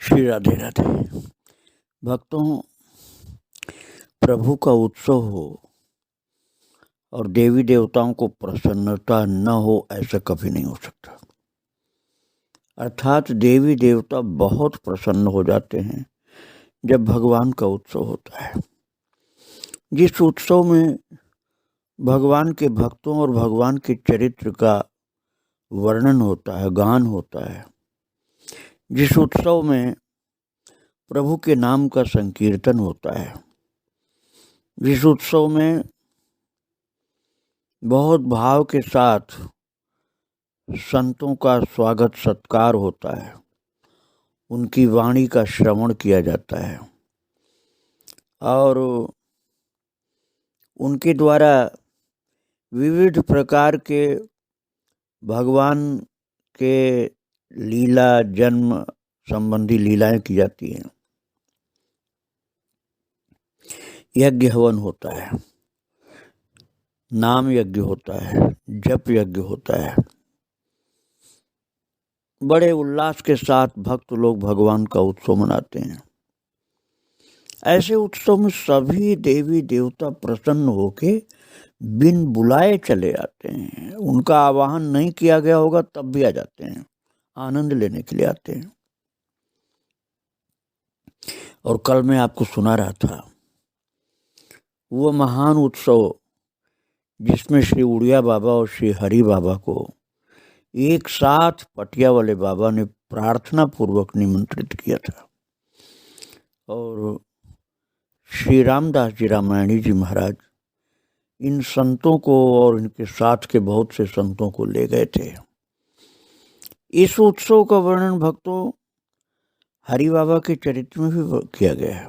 श्री राधे राधे। भक्तों, प्रभु का उत्सव हो और देवी देवताओं को प्रसन्नता न हो, ऐसा कभी नहीं हो सकता। अर्थात देवी देवता बहुत प्रसन्न हो जाते हैं जब भगवान का उत्सव होता है। जिस उत्सव में भगवान के भक्तों और भगवान के चरित्र का वर्णन होता है, गान होता है, जिस उत्सव में प्रभु के नाम का संकीर्तन होता है, जिस उत्सव में बहुत भाव के साथ संतों का स्वागत सत्कार होता है, उनकी वाणी का श्रवण किया जाता है और उनके द्वारा विविध प्रकार के भगवान के लीला जन्म संबंधी लीलाएं की जाती हैं। यज्ञ हवन होता है, नाम यज्ञ होता है, जप यज्ञ होता है। बड़े उल्लास के साथ भक्त लोग भगवान का उत्सव मनाते हैं। ऐसे उत्सव में सभी देवी देवता प्रसन्न होके बिन बुलाए चले आते हैं। उनका आवाहन नहीं किया गया होगा तब भी आ जाते हैं, आनंद लेने के लिए आते हैं। और कल मैं आपको सुना रहा था वो महान उत्सव जिसमें श्री उड़िया बाबा और श्री हरि बाबा को एक साथ पटिया वाले बाबा ने प्रार्थना पूर्वक निमंत्रित किया था। और श्री रामदास जी रामायणी जी महाराज इन संतों को और इनके साथ के बहुत से संतों को ले गए थे। इस उत्सव का वर्णन भक्तों हरि बाबा के चरित्र में भी किया गया है।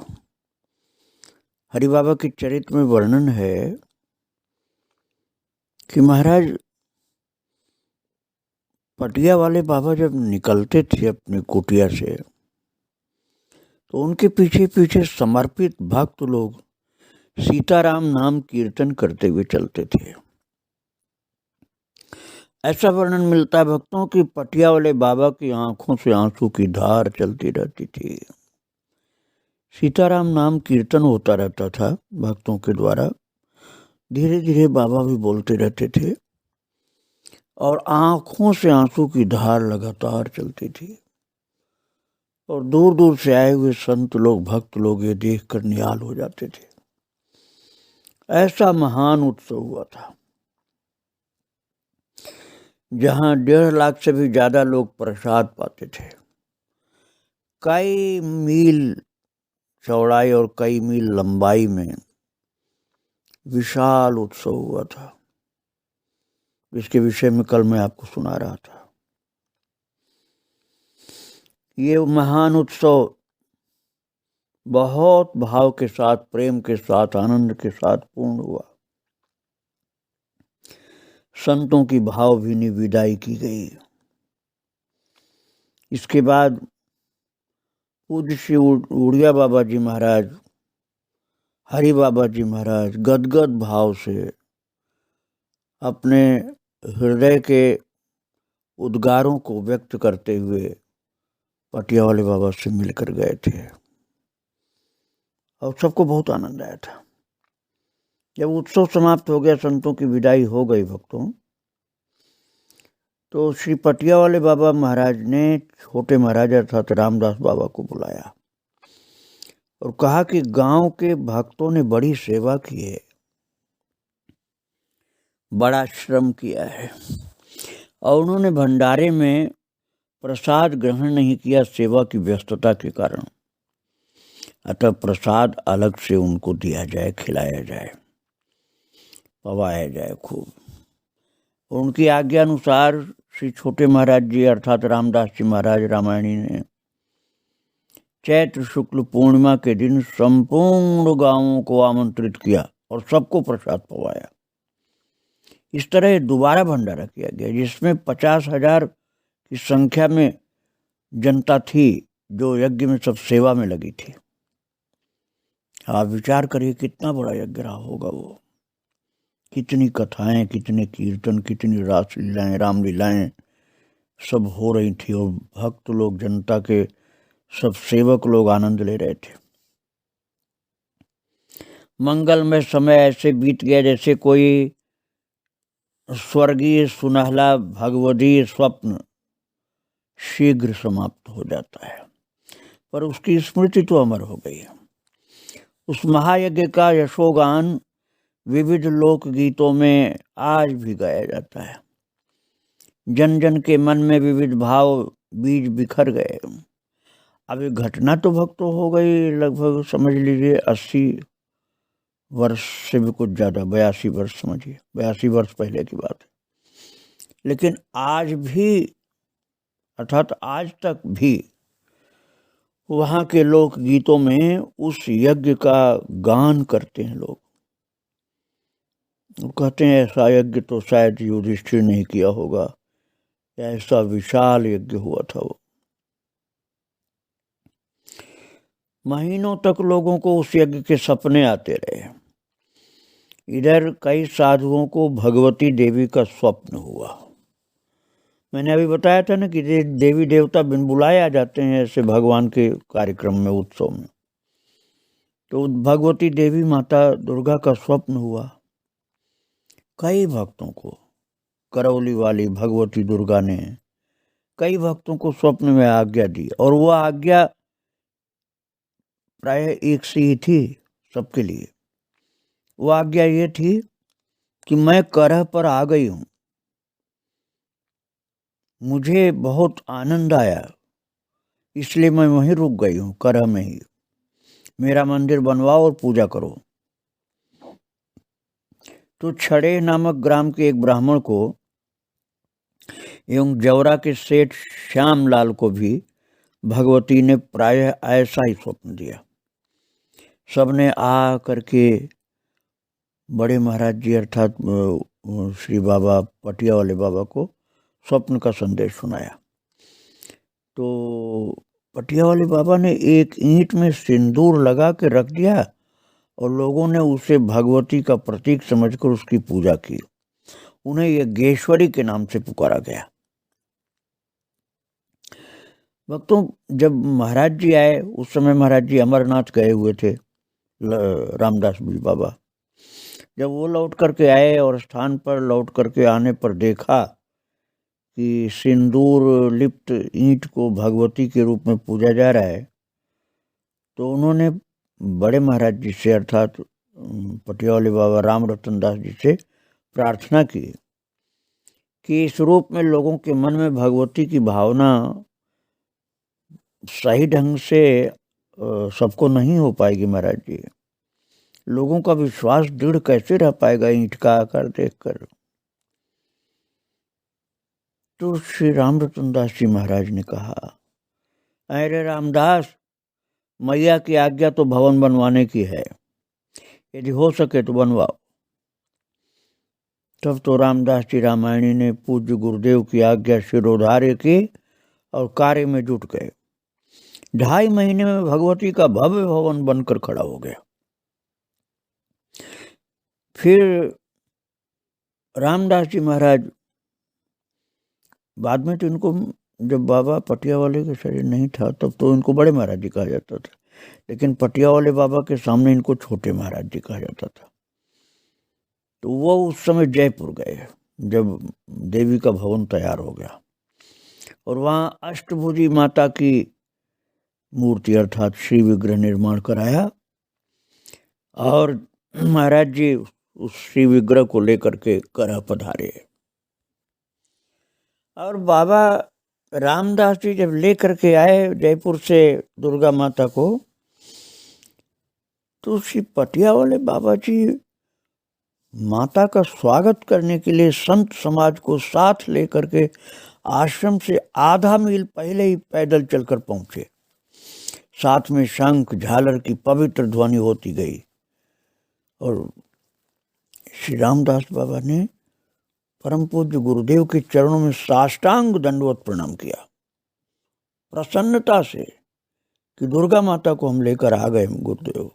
हरि बाबा के चरित्र में वर्णन है कि महाराज पटिया वाले बाबा जब निकलते थे अपनी कुटिया से तो उनके पीछे पीछे समर्पित भक्त लोग सीताराम नाम कीर्तन करते हुए चलते थे। ऐसा वर्णन मिलता है भक्तों कि पटिया वाले बाबा की आंखों से आंसू की धार चलती रहती थी। सीताराम नाम कीर्तन होता रहता था भक्तों के द्वारा। धीरे धीरे बाबा भी बोलते रहते थे और आंखों से आंसू की धार लगातार चलती थी। और दूर दूर से आए हुए संत लोग, भक्त लोग ये देखकर निहाल हो जाते थे। ऐसा महान उत्सव हुआ था जहां 1.5 लाख से भी ज्यादा लोग प्रसाद पाते थे। कई मील चौड़ाई और कई मील लंबाई में विशाल उत्सव हुआ था, जिसके विषय में कल मैं आपको सुना रहा था। ये महान उत्सव बहुत भाव के साथ, प्रेम के साथ, आनंद के साथ पूर्ण हुआ। संतों की भावभीनी विदाई की गई। इसके बाद पूज्य श्री उड़िया बाबा जी महाराज, हरि बाबा जी महाराज गदगद भाव से अपने हृदय के उद्गारों को व्यक्त करते हुए पटिया वाले बाबा से मिलकर गए थे और सबको बहुत आनंद आया था। जब उत्सव समाप्त हो गया, संतों की विदाई हो गई भक्तों, तो श्री पटिया वाले बाबा महाराज ने छोटे महाराज अर्थात रामदास बाबा को बुलाया और कहा कि गांव के भक्तों ने बड़ी सेवा की है, बड़ा श्रम किया है और उन्होंने भंडारे में प्रसाद ग्रहण नहीं किया सेवा की व्यस्तता के कारण। अतः प्रसाद अलग से उनको दिया जाए, खिलाया जाए, पवाया जाए खूब। उनकी आज्ञा अनुसार श्री छोटे महाराज जी अर्थात रामदास जी महाराज रामायणी ने चैत्र शुक्ल पूर्णिमा के दिन संपूर्ण गांवों को आमंत्रित किया और सबको प्रसाद पवाया। इस तरह दोबारा भंडारा किया गया जिसमें 50,000 की संख्या में जनता थी जो यज्ञ में सब सेवा में लगी थी। आप विचार करिए कितना बड़ा यज्ञ रहा होगा वो। कितनी कथाएं, कितने कीर्तन, कितनी रासलीलाएं, रामलीलाएं सब हो रही थी और भक्त लोग जनता के सब सेवक लोग आनंद ले रहे थे। मंगल में समय ऐसे बीत गया जैसे कोई स्वर्गीय सुनहला भगवदीय स्वप्न शीघ्र समाप्त हो जाता है, पर उसकी स्मृति तो अमर हो गई है। उस महायज्ञ का यशोगान विविध लोक गीतों में आज भी गाया जाता है। जन जन के मन में विविध भाव बीज बिखर गए। अब ये घटना तो भक्तों हो गई लगभग समझ लीजिए 80 वर्ष से भी कुछ ज़्यादा, 82 वर्ष समझिए, 82 वर्ष पहले की बात है। लेकिन आज भी, अर्थात आज तक भी वहाँ के लोक गीतों में उस यज्ञ का गान करते हैं लोग। वो कहते हैं ऐसा यज्ञ तो शायद युधिष्ठिर नहीं किया होगा, ऐसा विशाल यज्ञ हुआ था वो। महीनों तक लोगों को उस यज्ञ के सपने आते रहे। इधर कई साधुओं को भगवती देवी का स्वप्न हुआ। मैंने अभी बताया था ना कि देवी देवता बिन बुलाए आ जाते हैं ऐसे भगवान के कार्यक्रम में, उत्सव में। तो भगवती देवी माता दुर्गा का स्वप्न हुआ। कई भक्तों को, करौली वाली भगवती दुर्गा ने कई भक्तों को स्वप्न में आज्ञा दी, और वह आज्ञा प्राय एक सी ही थी सबके लिए। वो आज्ञा ये थी कि मैं करह पर आ गई हूं, मुझे बहुत आनंद आया, इसलिए मैं वहीं रुक गई हूं, करह में ही। मेरा मंदिर बनवाओ और पूजा करो। तो छड़े नामक ग्राम के एक ब्राह्मण को एवं जवरा के सेठ श्यामलाल को भी भगवती ने प्रायः ऐसा ही स्वप्न दिया। सबने आ करके बड़े महाराज जी अर्थात श्री बाबा पटिया वाले बाबा को स्वप्न का संदेश सुनाया। तो पटिया वाले बाबा ने एक ईंट में सिंदूर लगा के रख दिया और लोगों ने उसे भगवती का प्रतीक समझकर उसकी पूजा की। उन्हें यज्ञेश्वरी के नाम से पुकारा गया। भक्तों, जब महाराज जी आए, उस समय महाराज जी अमरनाथ गए हुए थे, रामदास जी बाबा। जब वो लौट करके आए और स्थान पर लौट करके आने पर देखा कि सिंदूर लिप्त ईंट को भगवती के रूप में पूजा जा रहा है, तो उन्होंने बड़े महाराज जी से अर्थात पटिया वाले बाबा राम रतन दास जी से प्रार्थना की कि इस रूप में लोगों के मन में भगवती की भावना सही ढंग से सबको नहीं हो पाएगी महाराज जी। लोगों का विश्वास दृढ़ कैसे रह पाएगा ईंट का आकार देखकर। तो श्री राम रतन दास जी महाराज ने कहा, अरे रामदास, मैया की आज्ञा तो भवन बनवाने की है, यदि हो सके तो बनवाओ। तब तो रामदास जी रामायणी ने पूज्य गुरुदेव की आज्ञा शिरोधार्य की और कार्य में जुट गए। 2.5 महीने में भगवती का भव्य भवन बनकर खड़ा हो गया। फिर रामदास जी महाराज, बाद में तो इनको, जब बाबा पटिया वाले के शरीर नहीं था तब तो इनको बड़े महाराज जी कहा जाता था, लेकिन पटिया वाले बाबा के सामने इनको छोटे महाराज जी कहा जाता था। तो वो उस समय जयपुर गए जब देवी का भवन तैयार हो गया, और वहाँ अष्टभुजी माता की मूर्ति अर्थात श्री विग्रह निर्माण कराया, और महाराज जी उस श्री विग्रह को लेकर के करह पधारे। और बाबा रामदास जी जब लेकर के आए जयपुर से दुर्गा माता को, तो श्री पटिया वाले बाबा जी माता का स्वागत करने के लिए संत समाज को साथ लेकर के आश्रम से आधा मील पहले ही पैदल चलकर पहुंचे। साथ में शंख झालर की पवित्र ध्वनि होती गई, और श्री रामदास बाबा ने परम पूज्य गुरुदेव के चरणों में साष्टांग दंडवत प्रणाम किया, प्रसन्नता से कि दुर्गा माता को हम लेकर आ गए गुरुदेव।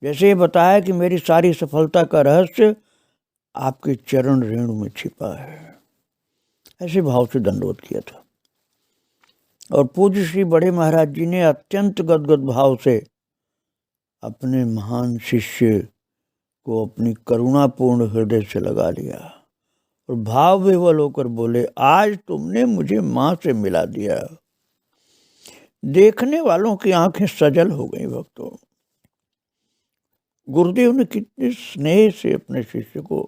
जैसे ये बताया कि मेरी सारी सफलता का रहस्य आपके चरण रेणु में छिपा है, ऐसे भाव से दंडवत किया था। और पूज्य श्री बड़े महाराज जी ने अत्यंत गदगद भाव से अपने महान शिष्य को अपनी करुणापूर्ण हृदय से लगा लिया और भाव विह्वल होकर बोले, आज तुमने मुझे मां से मिला दिया। देखने वालों की आंखें सजल हो गई। भक्तों, गुरुदेव ने कितने स्नेह से अपने शिष्य को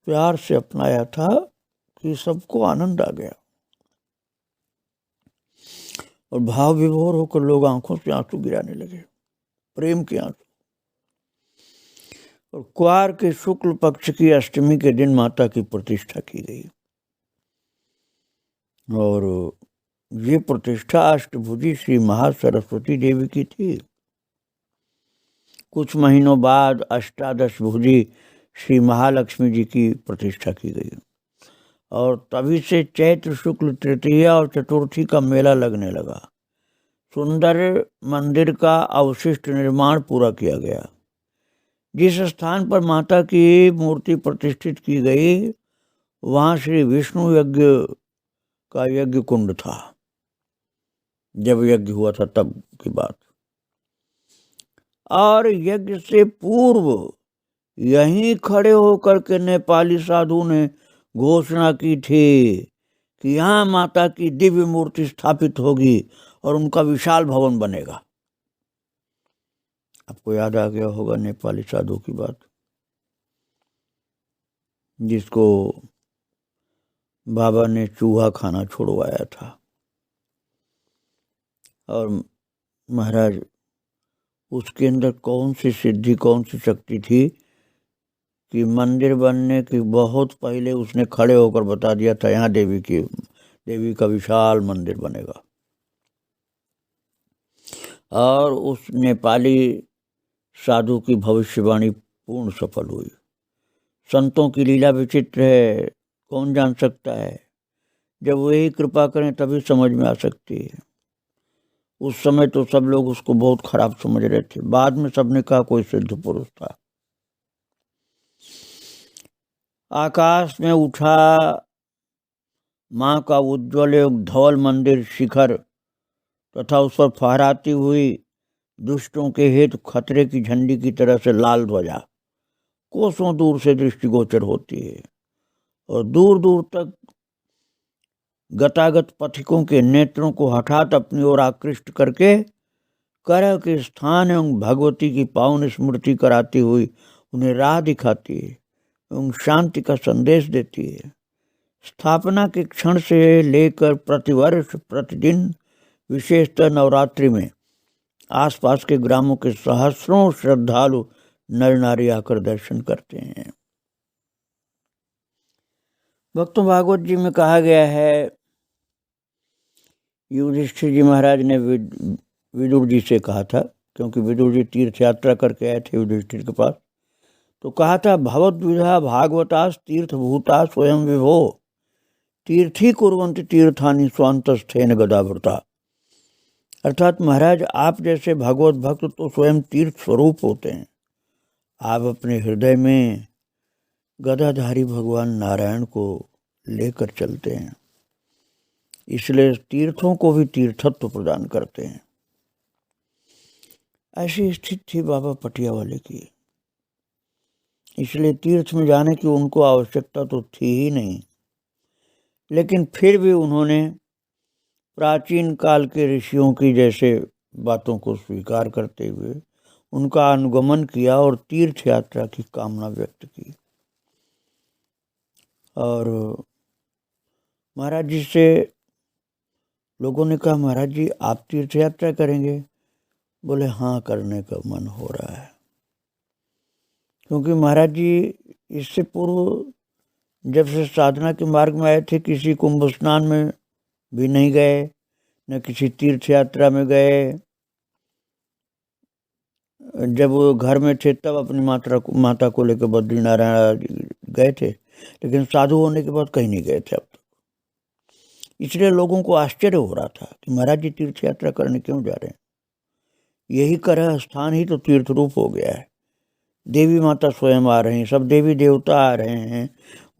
प्यार से अपनाया था कि सबको आनंद आ गया और भाव विभोर होकर लोग आंखों से आंसू गिराने लगे, प्रेम के आंसू। और क्वार के शुक्ल पक्ष की अष्टमी के दिन माता की प्रतिष्ठा की गई और ये प्रतिष्ठा अष्टभुजी श्री महासरस्वती देवी की थी। कुछ महीनों बाद अष्टादश भुजी श्री महालक्ष्मी जी की प्रतिष्ठा की गई और तभी से चैत्र शुक्ल तृतीया और चतुर्थी का मेला लगने लगा। सुंदर मंदिर का अवशिष्ट निर्माण पूरा किया गया। जिस स्थान पर माता की मूर्ति प्रतिष्ठित की गई वहां श्री विष्णु यज्ञ का यज्ञ कुंड था। जब यज्ञ हुआ था तब की बात। और यज्ञ से पूर्व यहीं खड़े होकर के नेपाली साधु ने घोषणा की थी कि यहाँ माता की दिव्य मूर्ति स्थापित होगी और उनका विशाल भवन बनेगा। आपको याद आ गया होगा नेपाली साधु की बात, जिसको बाबा ने चूहा खाना छुड़वाया था और महाराज उसके अंदर कौन सी सिद्धि, कौन सी शक्ति थी कि मंदिर बनने के बहुत पहले उसने खड़े होकर बता दिया था यहाँ देवी का विशाल मंदिर बनेगा। और उस नेपाली साधु की भविष्यवाणी पूर्ण सफल हुई। संतों की लीला विचित्र है, कौन जान सकता है। जब वही कृपा करें तभी समझ में आ सकती है। उस समय तो सब लोग उसको बहुत खराब समझ रहे थे, बाद में सबने कहा कोई सिद्ध पुरुष था। आकाश में उठा मां का उज्ज्वल एवं धवल मंदिर शिखर तथा उस पर फहराती हुई दुष्टों के हेतु खतरे की झंडी की तरह से लाल ध्वजा कोसों दूर से दृष्टिगोचर होती है और दूर दूर तक गतागत पथिकों के नेत्रों को हठात अपनी ओर आकृष्ट करके करह के स्थान एवं भगवती की पावन स्मृति कराती हुई उन्हें राह दिखाती है एवं शांति का संदेश देती है। स्थापना के क्षण से लेकर प्रतिवर्ष प्रतिदिन, विशेषतः नवरात्रि में आसपास के ग्रामों के सहस्रों श्रद्धालु नर नारी आकर दर्शन करते हैं। भक्तों, भागवत जी में कहा गया है, युधिष्ठिर जी महाराज ने विदुर जी से कहा था, क्योंकि विदुर जी तीर्थ यात्रा करके आए थे युधिष्ठिर के पास, तो कहा था भगवद्विधा भागवतास तीर्थ भूता स्वयं विभो तीर्थी कुर्वन्ति तीर्थानि स्वांतस्थेन गदाभृता। अर्थात महाराज, आप जैसे भगवत भक्त तो स्वयं तीर्थ स्वरूप होते हैं। आप अपने हृदय में गदाधारी भगवान नारायण को लेकर चलते हैं, इसलिए तीर्थों को भी तीर्थत्व प्रदान करते हैं। ऐसी स्थिति थी बाबा पटिया वाले की, इसलिए तीर्थ में जाने की उनको आवश्यकता तो थी ही नहीं, लेकिन फिर भी उन्होंने प्राचीन काल के ऋषियों की जैसे बातों को स्वीकार करते हुए उनका अनुगमन किया और तीर्थ यात्रा की कामना व्यक्त की। और महाराज जी से लोगों ने कहा, महाराज जी आप तीर्थ यात्रा करेंगे? बोले हाँ, करने का मन हो रहा है। क्योंकि महाराज जी इससे पूर्व जब से साधना के मार्ग में आए थे, किसी कुंभ स्नान में भी नहीं गए, न किसी तीर्थ यात्रा में गए। जब वो घर में थे तब अपनी माता को लेकर बद्रीनारायण गए थे, लेकिन साधु होने के बाद कहीं नहीं गए थे अब तक। इसलिए लोगों को आश्चर्य हो रहा था कि महाराज जी तीर्थ यात्रा करने क्यों जा रहे हैं। यही करह स्थान ही तो तीर्थ रूप हो गया है। देवी माता स्वयं आ रहे हैं, सब देवी देवता आ रहे हैं,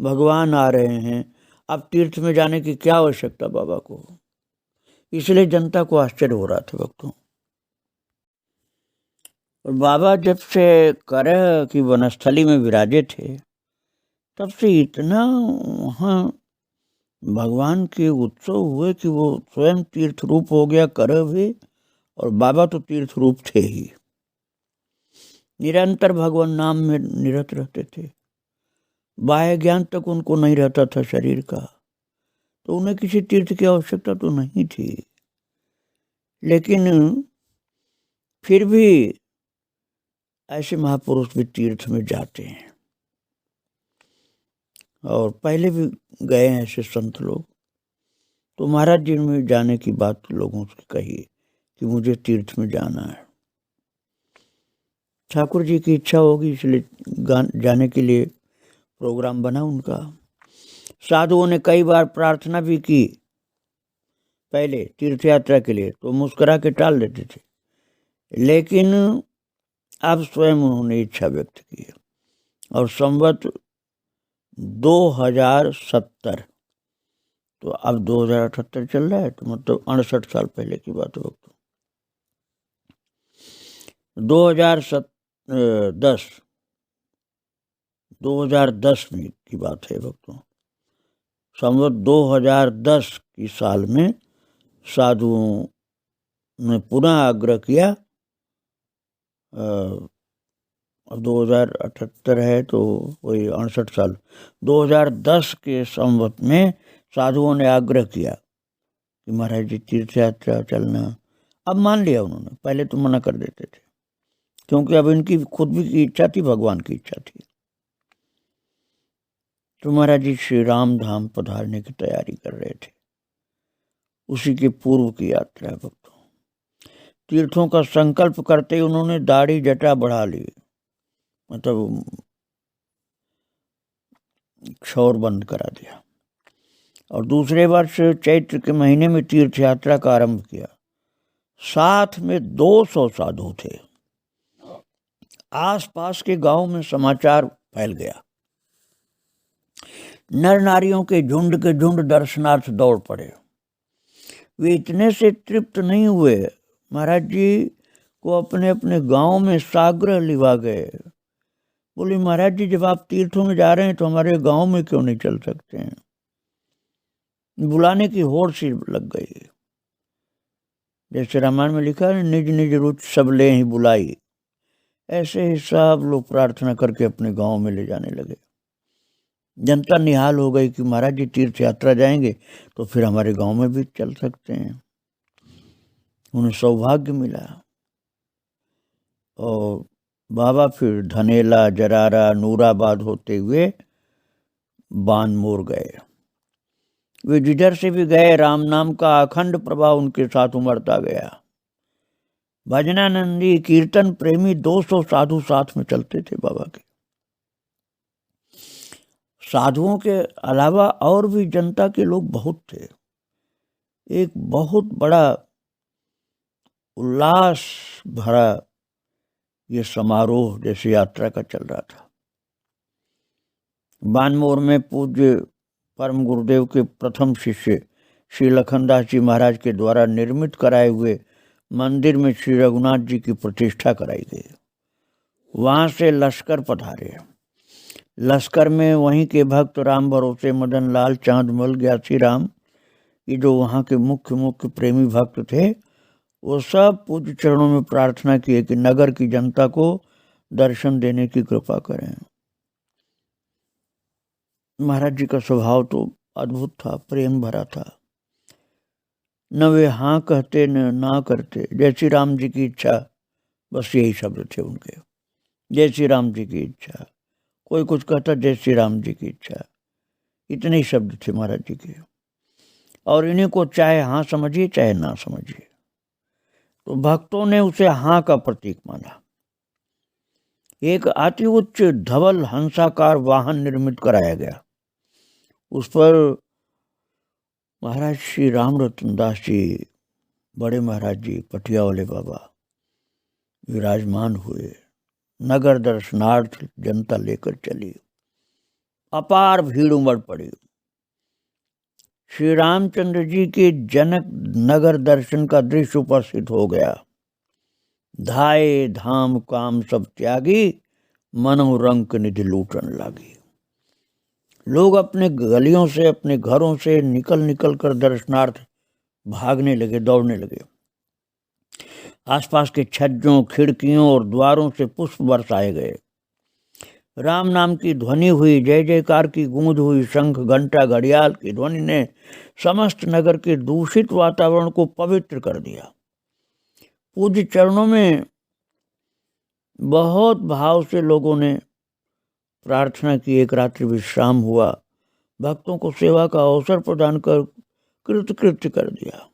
भगवान आ रहे हैं। अब तीर्थ में जाने की क्या आवश्यकता बाबा को। इसलिए जनता को आश्चर्य हो रहा था भक्तों। और बाबा जब से करह की वनस्थली में विराजे थे तब से इतना वहाँ भगवान के उत्सव हुए कि वो स्वयं तीर्थ रूप हो गया करह भी, और बाबा तो तीर्थ रूप थे ही। निरंतर भगवान नाम में निरत रहते थे, बाह्य ज्ञान तक उनको नहीं रहता था शरीर का, तो उन्हें किसी तीर्थ की आवश्यकता तो नहीं थी। लेकिन फिर भी ऐसे महापुरुष भी तीर्थ में जाते हैं, और पहले भी गए हैं ऐसे संत लोग। तो महाराज जी में जाने की बात लोगों से कही कि मुझे तीर्थ में जाना है। ठाकुर जी की इच्छा होगी इसलिए जाने के लिए प्रोग्राम बना उनका। साधुओं ने कई बार प्रार्थना भी की पहले तीर्थ यात्रा के लिए, तो मुस्कुरा के टाल देते थे, लेकिन अब स्वयं उन्होंने इच्छा व्यक्त की। और संवत 2070, तो अब 2078 चल रहा है, तो मतलब 68 साल पहले की बात है भक्तों। 2010 में की बात है भक्तों। संवत 2010 की साल में साधुओं ने पुनः आग्रह किया। अब 2078 है तो वही 68 साल। 2010 के संवत में साधुओं ने आग्रह किया कि महाराज जी तीर्थ यात्रा चलना। अब मान लिया उन्होंने, पहले तो मना कर देते थे, क्योंकि अब इनकी खुद भी की इच्छा थी, भगवान की इच्छा थी। तो महाराज जी श्री राम धाम पधारने की तैयारी कर रहे थे, उसी के पूर्व की यात्रा है भक्तों। तीर्थों का संकल्प करते ही उन्होंने दाढ़ी जटा बढ़ा ली, मतलब क्षौर बंद करा दिया, और दूसरे वर्ष चैत्र के महीने में तीर्थ यात्रा का आरंभ किया। साथ में 200 साधु थे। आसपास के गांव में समाचार फैल गया। नर नारियों के झुंड दर्शनार्थ दौड़ पड़े। वे इतने से तृप्त नहीं हुए, महाराज जी को अपने अपने गांव में साग्रह लिवा गए। बोले महाराज जी जब आप तीर्थों में जा रहे हैं तो हमारे गांव में क्यों नहीं चल सकते हैं। बुलाने की होड़ सी लग गई। जैसे रामायण में लिखा है, निज निज रुच सब ले ही बुलाई, ऐसे ही सब लोग प्रार्थना करके अपने गांव में ले जाने लगे। जनता निहाल हो गई कि महाराज जी तीर्थ यात्रा जाएंगे तो फिर हमारे गांव में भी चल सकते हैं। उन्हें सौभाग्य मिला। और बाबा फिर धनेला, जरारा, नूराबाद होते हुए बानमोर गए। वे जिधर से भी गए राम नाम का अखंड प्रभाव उनके साथ उमड़ता गया। भजनानंदी कीर्तन प्रेमी 200 साधु साथ में चलते थे बाबा के। साधुओं के अलावा और भी जनता के लोग बहुत थे। एक बहुत बड़ा उल्लास भरा ये समारोह जैसे यात्रा का चल रहा था। बानमोर में पूज्य परम गुरुदेव के प्रथम शिष्य श्री लखनदास जी महाराज के द्वारा निर्मित कराए हुए मंदिर में श्री रघुनाथ जी की प्रतिष्ठा कराई गई। वहां से लश्कर पधारे। लश्कर में वहीं के भक्त राम भरोसे, मदन लाल, चांदमल, ग्यासी राम, ये जो वहाँ के मुख्य प्रेमी भक्त थे, वो सब पूज्य चरणों में प्रार्थना किए कि नगर की जनता को दर्शन देने की कृपा करें। महाराज जी का स्वभाव तो अद्भुत था, प्रेम भरा था। न वे हाँ कहते न ना करते। जय श्री राम जी की इच्छा, बस यही शब्द थे उनके। जय श्री राम जी की इच्छा, कोई कुछ कहता जय श्री राम जी की इच्छा, इतने ही शब्द थे महाराज जी के। और इन्हीं को चाहे हाँ समझिए चाहे ना समझिए, तो भक्तों ने उसे हाँ का प्रतीक माना। एक अति उच्च धवल हंसाकार वाहन निर्मित कराया गया। उस पर महाराज श्री राम रतन दास जी, बड़े महाराज जी, पटिया वाले बाबा विराजमान हुए। नगर दर्शनार्थ जनता लेकर चली। अपार भीड़ उमड़ पड़ी। श्री रामचंद्र जी के जनक नगर दर्शन का दृश्य उपस्थित हो गया। धाये धाम काम सब त्यागी, मनोरंक निधि लूटन लागी। लोग अपने गलियों से, अपने घरों से निकल निकल कर दर्शनार्थ भागने लगे, दौड़ने लगे। आसपास के छज्जों, खिड़कियों और द्वारों से पुष्प बरसाए गए। राम नाम की ध्वनि हुई, जय जयकार की गूंज हुई। शंख, घंटा, घड़ियाल की ध्वनि ने समस्त नगर के दूषित वातावरण को पवित्र कर दिया। पूज्य चरणों में बहुत भाव से लोगों ने प्रार्थना की। एक रात्रि विश्राम हुआ। भक्तों को सेवा का अवसर प्रदान कर कृतकृत्य कर दिया।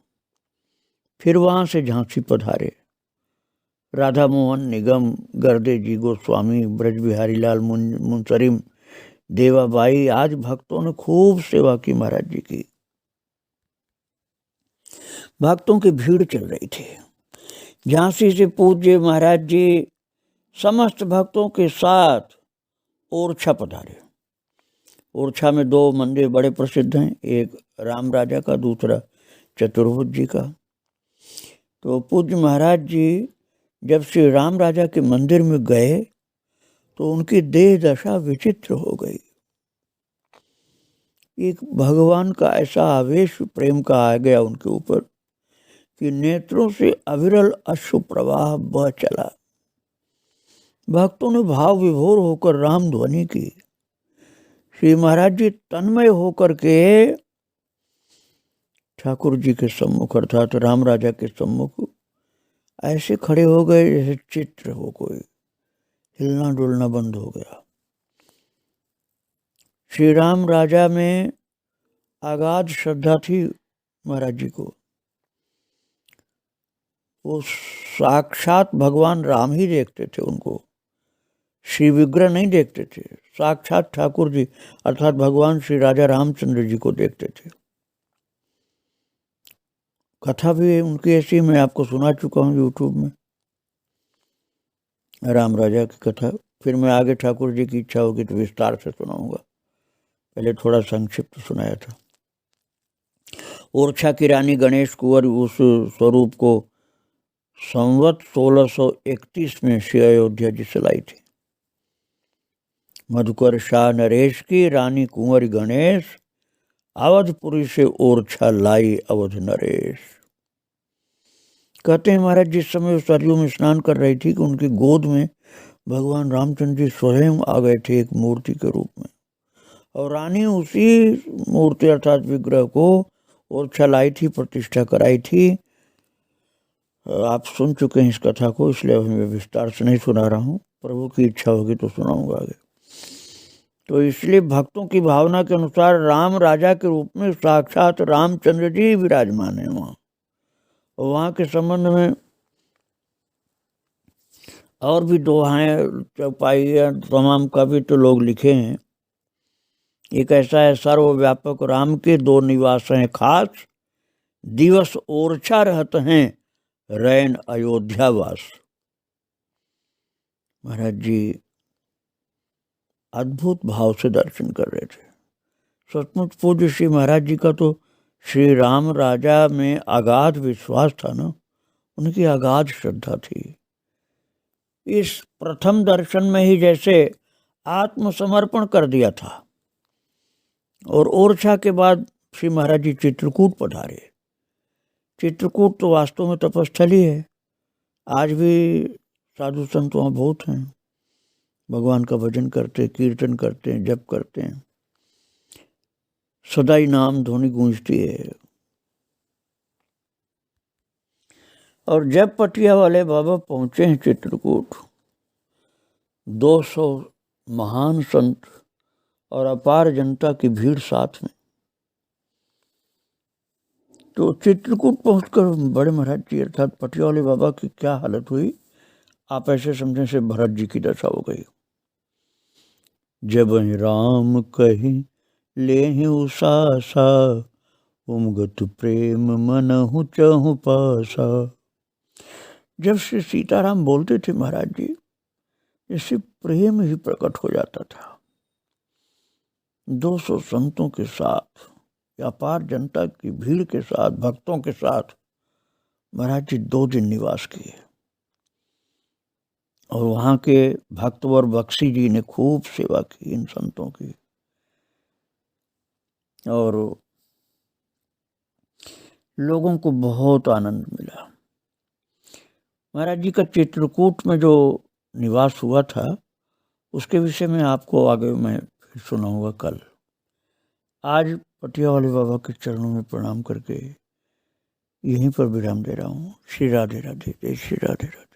फिर वहां से झांसी पधारे। राधा मोहन निगम, गर्दे जी गोस्वामी, ब्रज बिहारी लाल मुंसरिम, देवाबाई, आज भक्तों ने खूब सेवा की महाराज जी की। भक्तों की भीड़ चल रही थी। झांसी से पूज्य महाराज जी समस्त भक्तों के साथ ओरछा पधारे। ओरछा में 2 मंदिर बड़े प्रसिद्ध हैं, एक राम राजा का, दूसरा चतुर्भुज जी का। तो पूज्य महाराज जी जब श्री राम राजा के मंदिर में गए तो उनकी देह दशा विचित्र हो गई। एक भगवान का ऐसा आवेश प्रेम का आ गया उनके ऊपर कि नेत्रों से अविरल अश्रु प्रवाह बह चला। भक्तों ने भाव विभोर होकर राम ध्वनि की। श्री महाराज जी तन्मय होकर के ठाकुर जी के सम्मुख अर्थात राम राजा के सम्मुख ऐसे खड़े हो गए जैसे चित्र हो, कोई हिलना डुलना बंद हो गया। श्री राम राजा में अगाध श्रद्धा थी महाराज जी को। वो साक्षात भगवान राम ही देखते थे उनको, श्री विग्रह नहीं देखते थे। साक्षात ठाकुर जी अर्थात भगवान श्री राजा रामचंद्र जी को देखते थे। कथा भी उनकी ऐसी मैं आपको सुना चुका हूँ यूट्यूब में, राम राजा की कथा। फिर मैं आगे ठाकुर जी की इच्छा होगी तो विस्तार से सुनाऊंगा, पहले थोड़ा संक्षिप्त सुनाया था। ओरछा की रानी गणेश कुंवर उस स्वरूप को संवत 1631 में श्री अयोध्या जी से लाई थी। मधुकर शाह नरेश की रानी कुंवर गणेश, अवधपुरी से ओरछा लाई अवध नरेश। कहते हैं महाराज जिस समय उस सरयू में स्नान कर रही थी कि उनकी गोद में भगवान रामचंद्र जी स्वयं आ गए थे एक मूर्ति के रूप में, और रानी उसी मूर्ति अर्थात विग्रह को ओरछा लाई थी, प्रतिष्ठा कराई थी। आप सुन चुके हैं इस कथा को, इसलिए मैं विस्तार से नहीं सुना रहा हूँ। प्रभु की इच्छा होगी तो सुनाऊंगा आगे। तो इसलिए भक्तों की भावना के अनुसार राम राजा के रूप में साक्षात रामचंद्र जी विराजमान है वहाँ। और वहाँ के संबंध में और भी दोहाएं, चौपाइयाँ, तमाम कवि तो लोग लिखे हैं। एक ऐसा है, सर्वव्यापक राम के 2 निवास हैं खास, दिवस ओरछा रहते हैं, रैन अयोध्या वास। महाराज जी अद्भुत भाव से दर्शन कर रहे थे। सचमुच पूज्य श्री महाराज जी का तो श्री राम राजा में अगाध विश्वास था ना, उनकी अगाध श्रद्धा थी। इस प्रथम दर्शन में ही जैसे आत्मसमर्पण कर दिया था। और ओरछा के बाद श्री महाराज जी चित्रकूट पधारे। चित्रकूट तो वास्तव में तपस्थली है। आज भी साधु संत वहाँ बहुत हैं, भगवान का भजन करते, कीर्तन करते हैं, जप करते हैं, सदा ही नाम ध्वनि गूंजती है। और जब पटिया वाले बाबा पहुंचे हैं चित्रकूट, 200 महान संत और अपार जनता की भीड़ साथ में, तो चित्रकूट पहुंचकर बड़े महाराज जी अर्थात पटिया वाले बाबा की क्या हालत हुई, आप ऐसे समझें से भरत जी की दशा हो गई। जब राम कहीं ले उसासा, उमगत प्रेम मनहु चहु पासा। जब श्री सीताराम बोलते थे महाराज जी, जैसे प्रेम ही प्रकट हो जाता था। 200 संतों के साथ अपार जनता की भीड़ के साथ, भक्तों के साथ महाराज जी 2 दिन निवास किए। और वहाँ के भक्तवर बख्शी जी ने खूब सेवा की इन संतों की। और लोगों को बहुत आनंद मिला। महाराज जी का चित्रकूट में जो निवास हुआ था उसके विषय में आपको आगे मैं फिर सुनाऊंगा कल। आज पटिया वाले बाबा के चरणों में प्रणाम करके यहीं पर विराम दे रहा हूँ। श्री राधे राधे, जय श्री राधे राधे।